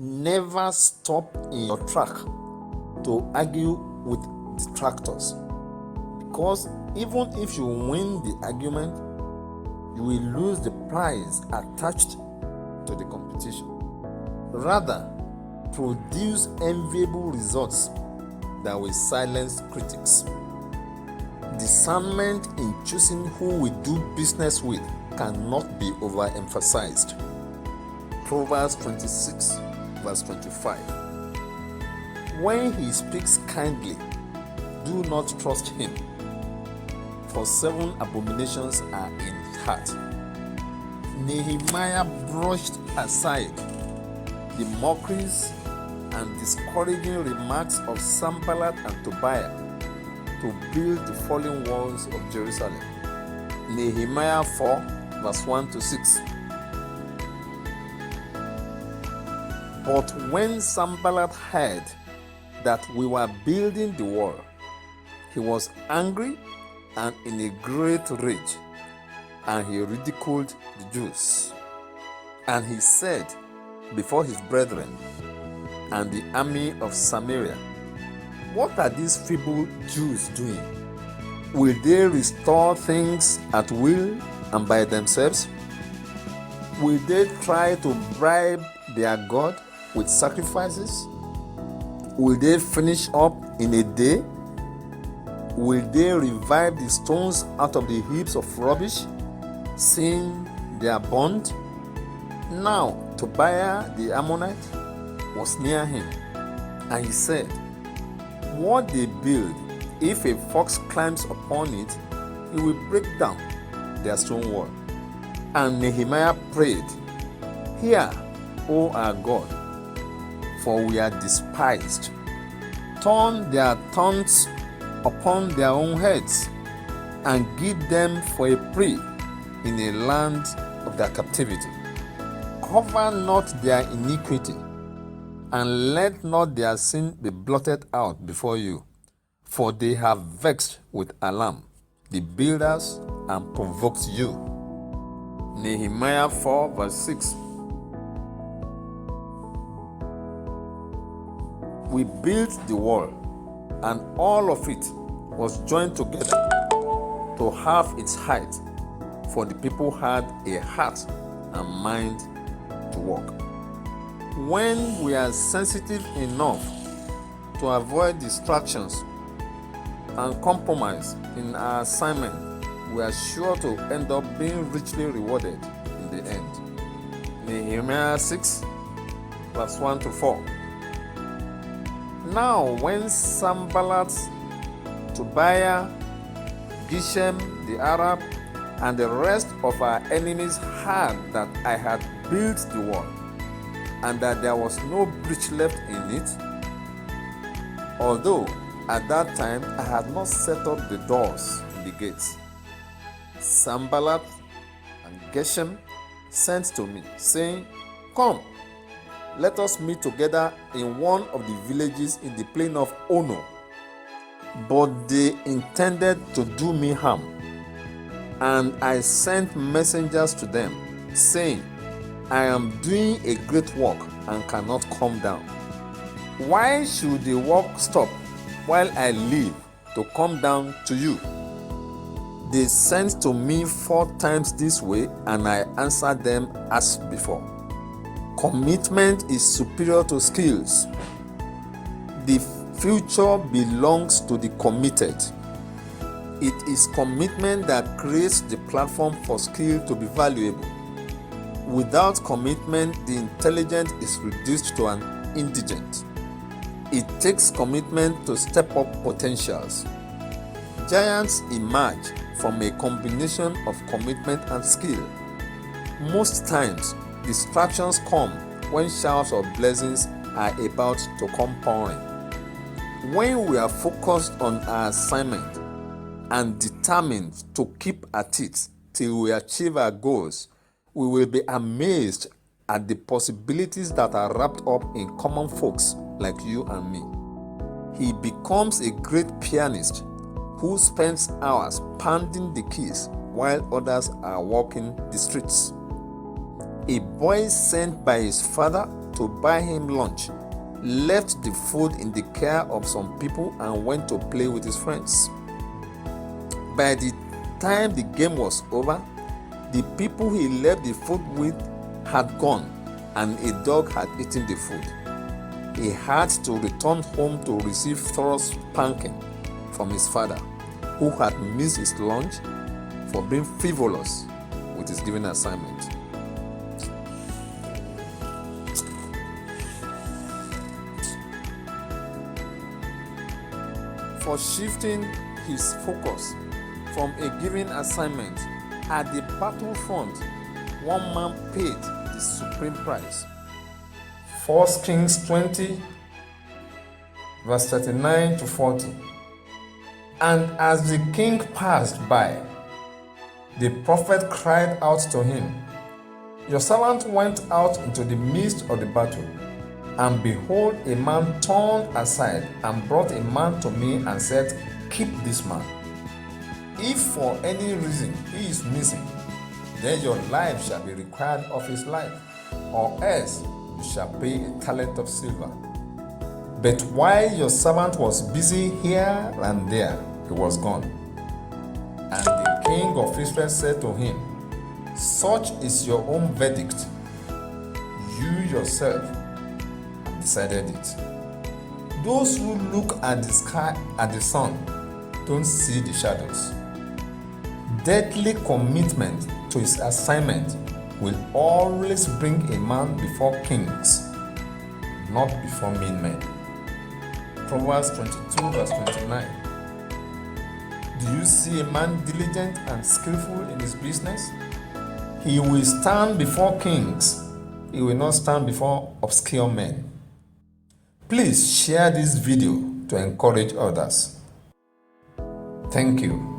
Never stop in your track to argue with detractors, because even if you win the argument, you will lose the prize attached to the competition. Rather, produce enviable results that will silence critics. Discernment in choosing who we do business with cannot be overemphasized. Proverbs 26, verse 25. When he speaks kindly, do not trust him, for 7 abominations are in his heart. Nehemiah brushed aside the mockeries and discouraging remarks of Sanballat and Tobiah to build the fallen walls of Jerusalem. Nehemiah 4, verse 1 to 6. But when Sanballat heard that we were building the wall, he was angry and in a great rage, and he ridiculed the Jews. And he said before his brethren and the army of Samaria, "What are these feeble Jews doing? Will they restore things at will and by themselves? Will they try to bribe their God with sacrifices? Will they finish up in a day? Will they revive the stones out of the heaps of rubbish, seeing they are burned?" Now Tobiah the Ammonite was near him, and he said, "What they build, if a fox climbs upon it, he will break down their stone wall." And Nehemiah prayed, "Hear, O our God, for we are despised. Turn their taunts upon their own heads, and give them for a prey in a land of their captivity. Cover not their iniquity, and let not their sin be blotted out before you, for they have vexed with alarm the builders and provoked you." Nehemiah 4, verse 6. We built the wall, and all of it was joined together to half its height, for the people had a heart and mind to work. When we are sensitive enough to avoid distractions and compromise in our assignment, we are sure to end up being richly rewarded in the end. Nehemiah 6, verse 1 to 4. Now when Sanballat, Tobiah, Geshem the Arab, and the rest of our enemies heard that I had built the wall, and that there was no breach left in it, although at that time I had not set up the doors in the gates, Sanballat and Geshem sent to me, saying, "Come, let us meet together in one of the villages in the plain of Ono." But they intended to do me harm, and I sent messengers to them, saying, "I am doing a great work and cannot come down. Why should the work stop while I live to come down to you?" They sent to me 4 times this way, and I answered them as before. Commitment is superior to skills. The future belongs to the committed. It is commitment that creates the platform for skill to be valuable. Without commitment, the intelligent is reduced to an indigent. It takes commitment to step up potentials. Giants emerge from a combination of commitment and skill. Most times, distractions come when showers of blessings are about to come pouring. When we are focused on our assignment and determined to keep at it till we achieve our goals, we will be amazed at the possibilities that are wrapped up in common folks like you and me. He becomes a great pianist who spends hours pounding the keys while others are walking the streets. A boy sent by his father to buy him lunch, left the food in the care of some people and went to play with his friends. By the time the game was over, the people he left the food with had gone and a dog had eaten the food. He had to return home to receive thorough spanking from his father, who had missed his lunch for being frivolous with his given assignment. For shifting his focus from a given assignment at the battlefront, one man paid the supreme price. 1 Kings 20, verse 39 to 40. And as the king passed by, the prophet cried out to him, Your servant went out into the midst of the battle, and behold, a man turned aside and brought a man to me and said, Keep this man. If for any reason he is missing, then your life shall be required of his life, or else you shall pay a talent of silver. But while your servant was busy here and there, he was gone. And the king of Israel said to him, Such is your own verdict. You yourself have decided it. Those who look at the sky and the sun don't see the shadows. Deadly commitment to his assignment will always bring a man before kings, not before mean men. Proverbs 22 verse 29. Do you see a man diligent and skillful in his business? He will stand before kings. He will not stand before obscure men. Please share this video to encourage others. Thank you.